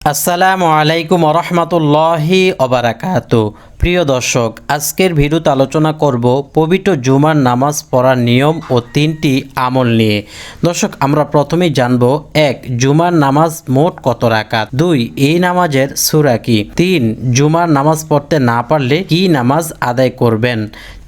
আসসালামু আলাইকুম রহমতুল্লাহি ওবারাকাতু। প্রিয় দর্শক, আজকের ভিডিওতে আলোচনা করব পবিত্র জুমার নামাজ পড়ার নিয়ম ও 3টি আমল নিয়ে। দর্শক, আমরা প্রথমেই জানব 1. জুমার নামাজ মোট কত রাকাত। 2. এই নামাজের সূরা কি। 3. জুমার নামাজ পড়তে না পারলে কি নামাজ আদায় করবেন।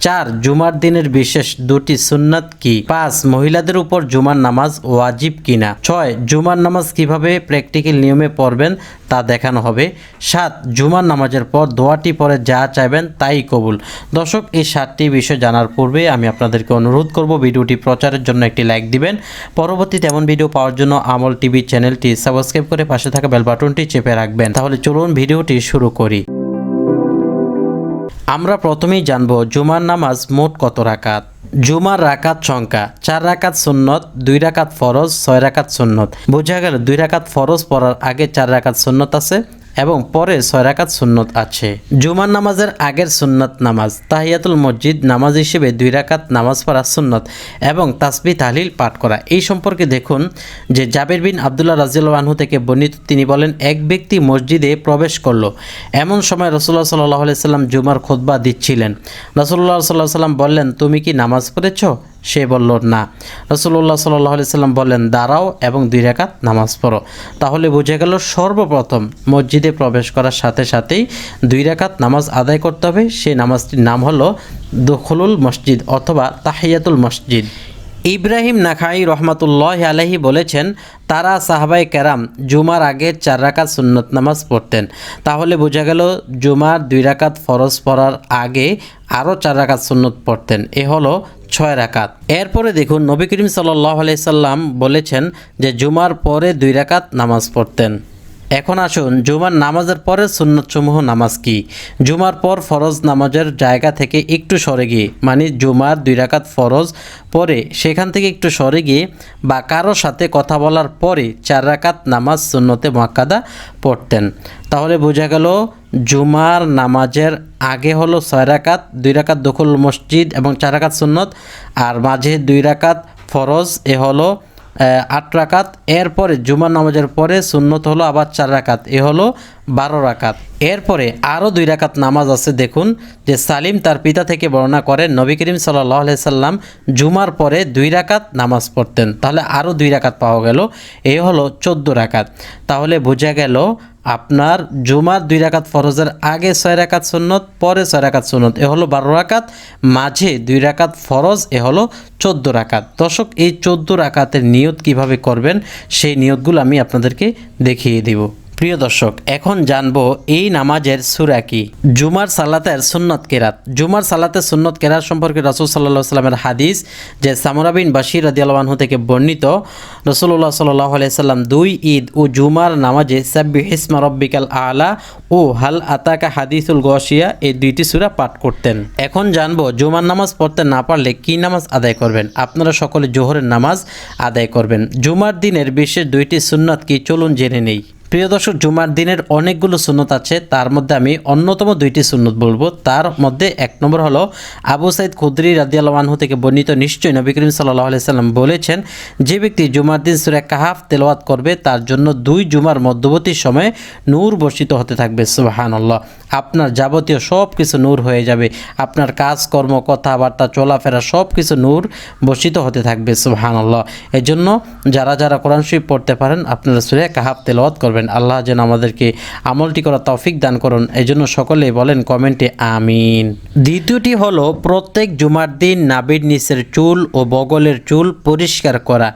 4. জুমার দিনের বিশেষ 2টি সুন্নাত কি। 5. মহিলাদের উপর জুমার নামাজ ওয়াজিব কিনা। 6. জুমার নামাজ কিভাবে প্র্যাকটিক্যাল নিয়মে পড়বেন তা দেখানো হবে। 7. জুমার নামাজের পর দোয়াটি পরে যা চাইবেন তাই কবুল। দর্শক, এই 7টি বিষয় জানার পূর্বে আমি আপনাদেরকে অনুরোধ করব ভিডিওটি প্রচারের জন্য একটি লাইক দিবেন। পরবর্তীতে এমন ভিডিও পাওয়ার জন্য আমল টিভি চ্যানেলটি সাবস্ক্রাইব করে পাশে থাকা বেল বাটনটি চেপে রাখবেন। তাহলে চলুন ভিডিওটি শুরু করি। আমরা প্রথমেই জানব জুমার নামাজ মোট কত রাকাত। জুমার রাকাত সংখ্যা 4 রাকাত সুন্নত, 2 রাকাত ফরজ, 6 রাকাত সুন্নত। বোঝা গেল 2 রাকাত ফরজ পড়ার আগে 4 রাকাত সুন্নত আছে এবং পরে 6 রাকাত সুন্নত আছে। জুমার নামাজের আগের সুন্নত নামাজ তাহিয়াতুল মসজিদ নামাজ হিসেবে 2 রাকাত নামাজ পড়া সুন্নত এবং তাসবিহ তাহলিল পাঠ করা। এই সম্পর্কে দেখুন যে জাবির বিন আব্দুল্লাহ রাদিয়াল্লাহু আনহু থেকে বর্ণিত, তিনি বলেন, এক ব্যক্তি মসজিদে প্রবেশ করলো। এমন সময় রাসূলুল্লাহ সাল্লাল্লাহু আলাইহি সাল্লাম জুমার খুতবা দিচ্ছিলেন। রাসূলুল্লাহ সাল্লাল্লাহু আলাইহি সাল্লাম বললেন, তুমি কি নামাজ পড়েছো? সে বলল, না। রাসূলুল্লাহ সাল্লাল্লাহু আলাইহি সাল্লাম বললেন, দাঁড়াও এবং 2 রাকাত নামাজ পড়ো। তাহলে বোঝা গেল সর্বপ্রথম মসজিদে প্রবেশ করার সাথে সাথেই 2 রাকাত নামাজ আদায় করতে হবে। সেই নামাজটির নাম হলো দুখুলুল মসজিদ অথবা তাহিয়াতুল মসজিদ। ইব্রাহিম নাখাই রহমাতুল্লাহ আলাইহি বলেছেন, তারা সাহাবায়ে কেরাম জুমার আগে 4 রাকাত সুন্নত নামাজ পড়তেন। তাহলে বোঝা গেল জুমার 2 রাকাত ফরজ পড়ার আগে আরও 4 রাকাত সুন্নত পড়তেন। এ হলো 6 রাকাত। এরপরে দেখুন নবী করিম সাল্লাল্লাহু আলাইহি সাল্লাম বলেছেন যে জুমার পরে 2 রাকাত নামাজ পড়তেন। এখন আসুন জুমার নামাজের পরে সুন্নতসমূহ নামাজ কি। জুমার পর ফরজ নামাজের জায়গা থেকে একটু সরে গিয়ে, মানে জুমার 2 রাকাত ফরজ পরে সেখান থেকে একটু সরে গিয়ে বা কারোর সাথে কথা বলার পরে 4 রাকাত নামাজ সুন্নতে মুআক্কাদা পড়তেন। তাহলে বোঝা গেল জুমার নামাজের আগে হলো 6 রাকাত, 2 রাকাত দুখুল মসজিদ এবং 4 রাকাত সুন্নত, আর মাঝে 2 রাকাত ফরজ, এ হলো 8 রাকাত। এরপরে জুমার নামাজের পরে সুন্নত হলো আবার 4 রাকাত, এ হলো 12 রাকাত। এরপরে আরও 2 রাকাত নামাজ আছে। দেখুন যে সালিম তার পিতা থেকে বর্ণনা করেন, নবী করিম সাল্লাল্লাহু আলাইহি সাল্লাম জুমার পরে 2 রাকাত নামাজ পড়তেন। তাহলে আরও 2 রাকাত পাওয়া গেল, এই হলো 14 রাকাত। তাহলে বোঝা গেল আপনার জুমার 2 রাকাত ফরজের আগে 6 রাকাত সুন্নত, পরে 6 রাকাত সুন্নত, এ হলো 12 রাকাত, মাঝে 2 রাকাত ফরজ, এ হলো 14 রাকাত। দর্শক, এই 14 রাকাতের নিয়ত কিভাবে করবেন সেই নিয়তগুলো আমি আপনাদেরকে দেখিয়ে দেব। প্রিয় দর্শক, এখন জানবো এই নামাজের সূরা কি। জুমার সালাতের সুন্নত কেরাত। জুমার সালাতের সুন্নত কেরাত সম্পর্কে রাসূল সাল্লাল্লাহু আলাইহি সাল্লামের হাদিস যে সামরা বিন বাশির রাদিয়াল্লাহু আনহু থেকে বর্ণিত, রাসূলুল্লাহ সাল্লাল্লাহু আলাইহি সাল্লাম 2 ঈদ ও জুমার নামাজে সাব্বিহিসমা রাব্বিকাল আলা ও হাল আতাকা হাদিসুল গাশিয়া এই 2টি সূরা পাঠ করতেন। এখন জানবো জুমার নামাজ পড়তে না পারলে কি নামাজ আদায় করবেন। আপনারা সকলে জোহরের নামাজ আদায় করবেন। জুমার দিনের বিশেষ 2টি সুন্নাত কি, চলুন জেনে নেই। প্রিয় দর্শক, জুমার দিনের অনেকগুলো সুন্নত আছে, তার মধ্যে আমি অন্যতম 2টি সুন্নত বলবো। তার মধ্যে 1 নম্বর হলো আবু সাইদ খুদরি রাদিয়াল্লাহু আনহু থেকে বর্ণিত, নিশ্চয়ই নবী করিম সাল্লাল্লাহু আলাইহি সাল্লাম বলেছেন, যে ব্যক্তি জুমার দিন সূরা কাহাফ তেলাওয়াত করবে তার জন্য 2 জুমার মধ্যবর্তী সময়ে নূর বর্ষিত হতে থাকবে। সুবহানাল্লাহ। আপনার যাবতীয় সব কিছু নূর হয়ে যাবে, আপনার কাজকর্ম, কথাবার্তা, চলাফেরা সব কিছু নূর বর্ষিত হতে থাকবে। সুবহানাল্লাহ। এই জন্য যারা যারা কোরআন শরীফ পড়তে পারেন আপনারা সূরা কাহাফ তেলাওয়াত করবেন। আল্লাহ যেন আমাদেরকে আমলটি করার তৌফিক দান করুন, এই জন্য সকলে বলেন কমেন্টে আমিন। দ্বিতীয়টি হলো প্রত্যেক জুমার দিন নাভির নিচের চুল ও বগলের চুল পরিষ্কার করা,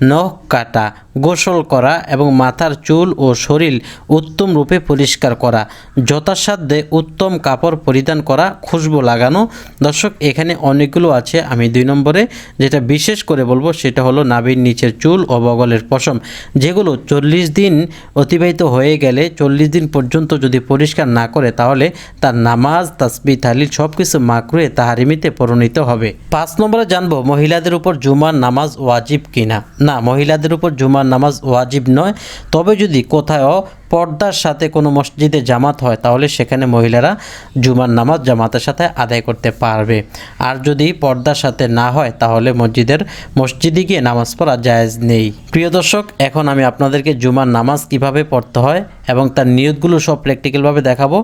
নখ কাটা, গোসল করা এবং মাথার চুল ও শরীর উত্তম রূপে পরিষ্কার করা, যথাসাধ্যে উত্তম কাপড় পরিধান করা, খুশবু লাগানো। দর্শক, এখানে অনেকগুলো আছে, আমি 2 নম্বরে যেটা বিশেষ করে বলবো সেটা হলো নাভির নিচের চুল ও বগলের পশম, যেগুলো 40 দিন অতিবাহিত হয়ে গেলে 40 দিন পর্যন্ত যদি পরিষ্কার না করে তাহলে তার নামাজ, তাসবিহ, তাহলিল সব কিছু মাকরুহে তাহারিমিতে পরিণত হবে। 5 নম্বরে জানবো মহিলাদের উপর জুমার নামাজ ওয়াজিব কিনা। না, মহিলাদের উপর জুমার জুমার নামাজ ওয়াজিব নয়। তবে যদি কোথাও পর্দার সাথে কোনো মসজিদে জামাত হয় তাহলে সেখানে মহিলারা জুমার নামাজ জামাতের সাথে আদায় করতে পারবে। আর যদি পর্দার সাথে না হয় তাহলে মসজিদে গিয়ে নামাজ পড়া জায়েজ নেই। প্রিয় দর্শক, এখন আমি আপনাদেরকে জুমার নামাজ কিভাবে পড়তে হয় এবং তার নিয়তগুলো সব প্র্যাকটিক্যালভাবে দেখাবো।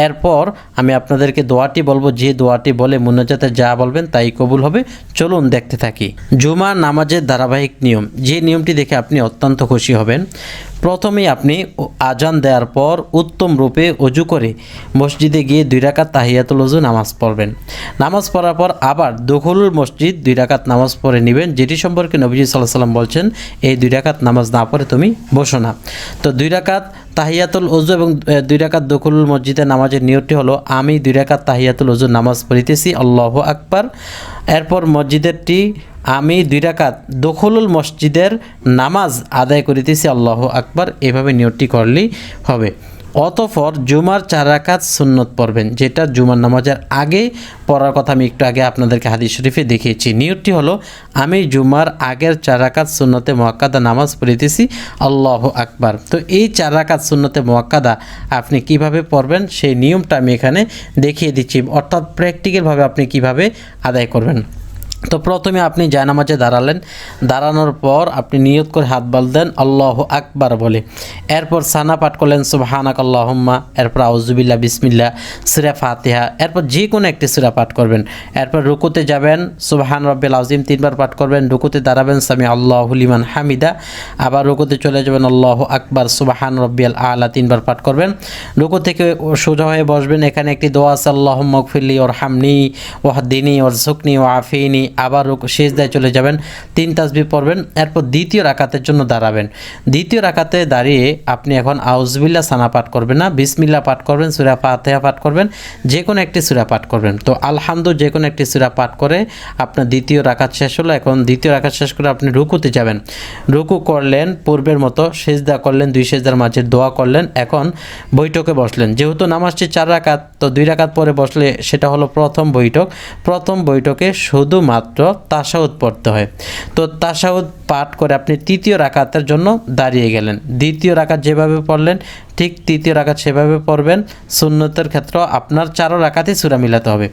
এরপর আমি আপনাদেরকে দোয়াটি বলবো, যে দোয়াটি বলে মুনাজাতে যা বলবেন তাই কবুল হবে। চলুন দেখতে থাকি। জুমার নামাজের ধারাবাহিক নিয়ম, যে নিয়মটি দেখে আপনি অত্যন্ত খুশি হবেন। প্রথমেই আপনি আজান দেওয়ার পর উত্তম রূপে অজু করে মসজিদে গিয়ে 2 রাকাত তাহিয়াতুল ওযু নামাজ পড়বেন। নামাজ পড়ার পর আবার দুখুলুল মসজিদ 2 রাকাত নামাজ পড়ে নেবেন, যেটি সম্পর্কে নবীজি সাল্লাল্লাহু আলাইহি সাল্লাম বলছেন, এই 2 রাকাত নামাজ না পড়ে তুমি বসো না। তো 2 রাকাত তাহিয়াতুল ওযু এবং 2 রাকাত দুখুলুল মসজিদের নামাজের নিয়তটি হলো, আমি 2 রাকাত তাহিয়াতুল ওযু নামাজ পড়িতেছি, আল্লাহু আকবার। এরপর মসজিদেরটি আমি 2 রাকাত দখলুল মসজিদের নামাজ আদায় করিতেছি, আল্লাহু আকবার। এভাবে নিয়তটি করলেই হবে। অতঃপর জুমার 4 রাকাত সুন্নত পড়বেন, যেটা জুমার নামাজের আগে পড়ার কথা আমি একটু আগে আপনাদেরকে হাদিস শরীফে দেখিয়েছি। নিয়তটি হলো, আমি জুমার আগের 4 রাকাত সুন্নতে মুআক্কাদা নামাজ পড়িতেছি, আল্লাহু আকবার। তো এই 4 রাকাত সুন্নতে মুআক্কাদা আপনি কিভাবে পড়বেন সেই নিয়মটা আমি এখানে দেখিয়ে দিচ্ছি, অর্থাৎ প্র্যাকটিক্যালভাবে আপনি কিভাবে আদায় করবেন। তো প্রথমে আপনি জায়নামাজে দাঁড়ালেন, দাঁড়ানোর পর আপনি নিয়ত করে হাত বাঁধলেন আল্লাহু আকবার বলে। এরপর সানা পাঠ করলেন সুবহানাক আল্লাহুম্মা, এরপর আউযুবিল্লাহ, বিসমিল্লাহ, সূরা ফাতিহা, এরপর যে কোনো একটি সূরা পাঠ করবেন। এরপর রুকুতে যাবেন, সুবহান রাব্বিল আযীম 3 বার পাঠ করবেন। রুকুতে দাঁড়াবেন, সামি আল্লাহু লিমান হামিদা। আবার রুকুতে চলে যাবেন, আল্লাহু আকবার, সুবহান রাব্বিয়াল আলা 3 বার পাঠ করবেন। রুকু থেকে সোজা হয়ে বসবেন, এখানে একটি দোয়া আছে, আল্লাহুম্মা গফিরলি ওয়ারহামনি ওয়াহদিনি ওয়ারযুকনি ওয়াআফিনি। আবার সিজদায় চলে যাবেন, 3 তাসবিহ পড়বেন। এরপর দ্বিতীয় রাকাতের জন্য দাঁড়াবেন। দ্বিতীয় রাকাতে দাঁড়িয়ে আপনি এখন আউযুবিল্লাহ সানা পাঠ করবেন না, বিসমিল্লাহ পাঠ করবেন, সূরা ফাতিহা পাঠ করবেন, যে কোনো একটি সূরা পাঠ করবেন। তো আলহামদু যে কোনো একটি সূরা পাঠ করে আপনার দ্বিতীয় রাকাত শেষ হলো। এখন দ্বিতীয় রাকাত শেষ করে আপনি রুকুতে যাবেন। রুকু করলেন পূর্বের মতো, সিজদা করলেন, 2 সিজদার মাঝে দোয়া করলেন। এখন বৈঠকে বসলেন। যেহেতু নামাজটি 4 রাকাত, তো 2 রাকাত পরে বসলে সেটা হলো প্রথম বৈঠক। প্রথম বৈঠকে শুধুমাত্র তাশাহুদ পড়তে হয়। তো তাশাহুদ পাঠ করে আপনি তৃতীয় রাকাতের জন্য দাঁড়িয়ে গেলেন। দ্বিতীয় রাকাত যেভাবে পড়লেন ঠিক তৃতীয় রাকাত সেভাবে পড়বেন। সুন্নতের ক্ষেত্রে আপনার 4 রাকাতই সূরা মিলাতে হবে।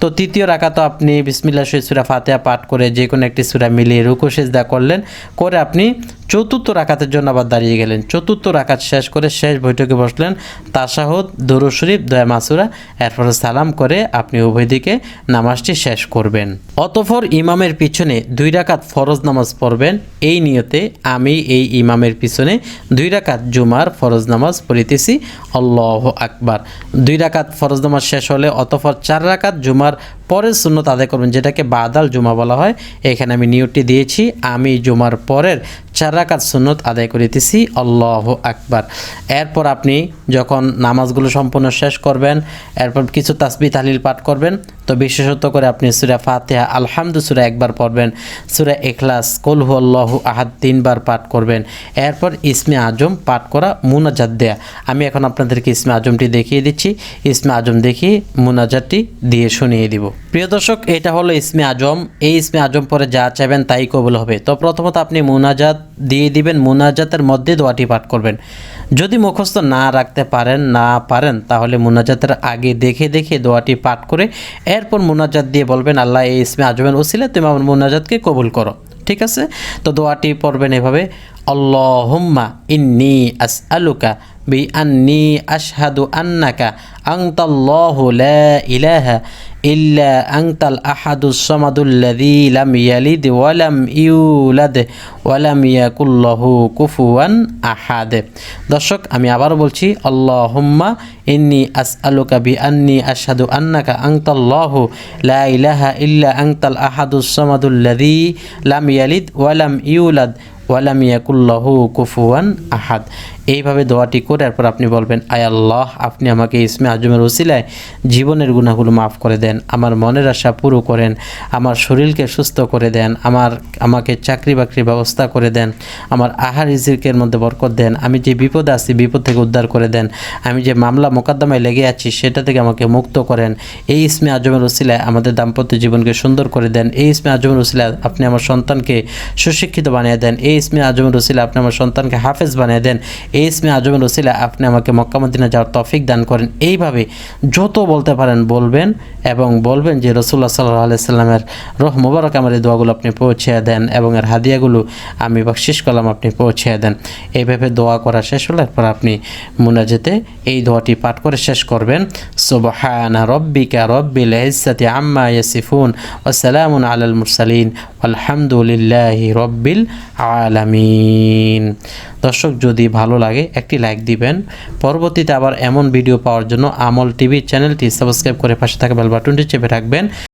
তো তৃতীয় রাকাতও আপনি বিসমিল্লাহ সূরা ফাতিহা পাঠ করে যে কোনো একটি সূরা মিলিয়ে রুকু সিজদা করলেন, করে আপনি চতুর্থ রাকাতের জন্য আবার দাঁড়িয়ে গেলেন। চতুর্থ রাকাত শেষ করে শেষ বৈঠকে বসলেন, তাশাহুদ, দুরূদ শরীফ, দোয়া মাসুরা, এরপর সালাম করে আপনি উভয় দিকে নামাজটি শেষ করবেন। অতঃপর ইমামের পিছনে 2 রাকাত ফরজ নামাজ পড়বেন। এই নিয়তে আমি এই ইমামের পিছনে 2 রাকাত জুমার ফরজ নামাজ পড়িতেছি, আল্লাহু আকবার। 2 রাকাত ফরজ নামাজ শেষ হলে অতঃপর 4 রাকাত জুমার পরের সুন্নত আদায় করবেন, যেটাকে বাদাল জুমা বলা হয়। এখানে আমি নিয়তটি দিয়েছি, আমি জুমার পরের 4 রাকাত সুন্নত আদায় করিতেছি, আল্লাহু আকবার। এরপর আপনি যখন নামাজগুলো সম্পূর্ণ শেষ করবেন, এরপর কিছু তাসবিহ তাহলিল পাঠ করবেন। তো বিশেষত করে আপনি সূরা ফাতিহা, আলহামদু সূরা 1 বার পড়বেন, সূরা ইখলাস, কুল হুয়াল্লাহু আহাদ 3 বার পাঠ করবেন। এরপর ইসমে আজম পাঠ করা, মুনাজাত দেয়া। আমি এখন আপনাদেরকে ইসমে আজমটি দেখিয়ে দিচ্ছি। ইসমে আজম দেখিয়ে মুনাজাতটি দিয়ে শুনিয়ে দিব। প্রিয় দর্শক, এটা হলো ইসমে আজম। এই ইসমে আজম পরে যা চাইবেন তাই কবুল হবে। তো প্রথমত আপনি মুনাজাত দিয়ে দিবেন, মুনাজাতের মধ্যে দোয়াটি পাঠ করবেন। যদি মুখস্থ না রাখতে পারেন তাহলে মুনাজাতের আগে দেখে দেখে দোয়াটি পাঠ করে এরপর মুনাজাত দিয়ে বলবেন, আল্লাহ এই ইসমে আজমের ওসিলায় তুমি আমার মুনাজাতকে কবুল করো। ঠিক আছে? তো দোয়াটি পড়বেন এভাবে, আল্লাহুম্মা ইন্নী আসআলুকা বিআন্নী আশহাদু আন্নাকা আনতাল্লাহু লা ইলাহা ইল্লা আনতাল আহাদুস সামাদুল্লাযী লাম ইয়ালিদ ওয়া লাম ইউলাদ ওয়া লাম ইয়াকুল লাহু কুফুয়ান আহাদ। দর্শক, আমি আবার বলছি, আল্লাহুম্মা ইন্নী আসআলুকা বিআন্নী আশহাদু আন্নাকা আনতাল্লাহু লা ইলাহা ইল্লা আনতাল আহাদুস সামাদুল্লাযী লাম ইয়ালিদ ওয়া লাম ইউলাদ ওয়ালাম ইয়াকুল লাহু কুফুয়ান আহাদ। এইভাবে দোয়াটি করে এরপর আপনি বলবেন, আয় আল্লাহ, আপনি আমাকে ইসমে আজমের ওসিলায় জীবনের গুনাহগুলো মাফ করে দেন, আমার মনের আশা পুরো করেন, আমার শরীরকে সুস্থ করে দেন, আমাকে চাকরি বাকরির ব্যবস্থা করে দেন, আমার আহার রিজিকের মধ্যে বরকত দেন, আমি যে বিপদে আছি বিপদ থেকে উদ্ধার করে দেন, আমি যে মামলা মোকদ্দমায় লেগে আছি সেটা থেকে আমাকে মুক্ত করেন। এই ইসমে আজমের ওসিলায় আমাদের দাম্পত্য জীবনকে সুন্দর করে দেন। এই ইসমে আজমের ওসিলায় আপনি আমার সন্তানকে সুশিক্ষিত বানিয়ে দেন। এই ইসমে আজমের ওসিলায় আপনি আমার সন্তানকে হাফেজ বানিয়ে দেন। এই ইসমে আজমের ওসিলায় আপনি আমাকে মক্কা মদিনা যাওয়ার তৌফিক দান করেন। এইভাবে যত বলতে পারেন বলবেন এবং বলবেন যে রাসূলুল্লাহ সাল্লাল্লাহু আলাইহি সাল্লামের রূহ মুবারক আমার এই দোয়াগুলো আপনি পৌঁছে দেন এবং এর হাদিয়াগুলো আমি বকশিশ করলাম আপনি পৌঁছে দেন। এইভাবে দোয়া করা শেষ হলে এরপর আপনি মুনাজাতে এই দোয়াটি পাঠ করে শেষ করবেন, সুবহানা রাব্বিকা রাব্বিল ইজ্জাতি আম্মা ইয়াসিফুন ওয়া সালামুন আলাল মুরসালিন আলহামদুলিল্লাহি রাব্বিল আলামিন। দর্শক, যদি ভালো লাগে একটি লাইক দিবেন। পরবর্তীতে আবার এমন ভিডিও পাওয়ার জন্য আমল টিভি চ্যানেলটি সাবস্ক্রাইব করে পাশে থাকা বেল বাটনটি চেপে রাখবেন